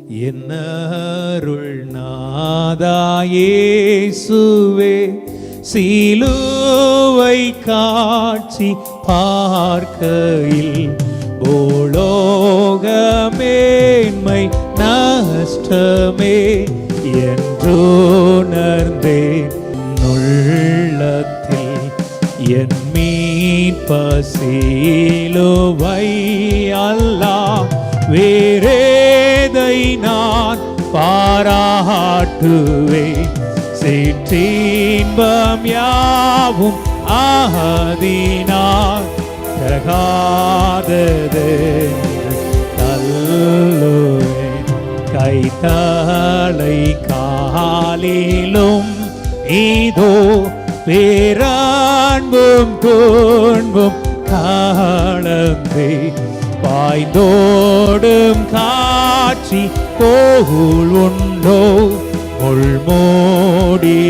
என்ன அருள் நாதா இயேசுவே, சிலுவை காட்சி பார்க்கையில் பூலோக மேன்மை நஷ்டமே என்றுணர்ந்தேன். உள்ளத்தில் என் மீட்பசிலுவை அல்லாஹ் வேறேதை நான் பாராட்டுவேன். சிற்றின்பம் யாவும் ஆதினார் தகாதது தள்ளுவேன். கைத்தலை காலிலும் இதோ பேரன்பும் துன்பும் கலந்தே பாய்ந்தோடும் காட்சி போகுள் உண்டோ உள்மோடி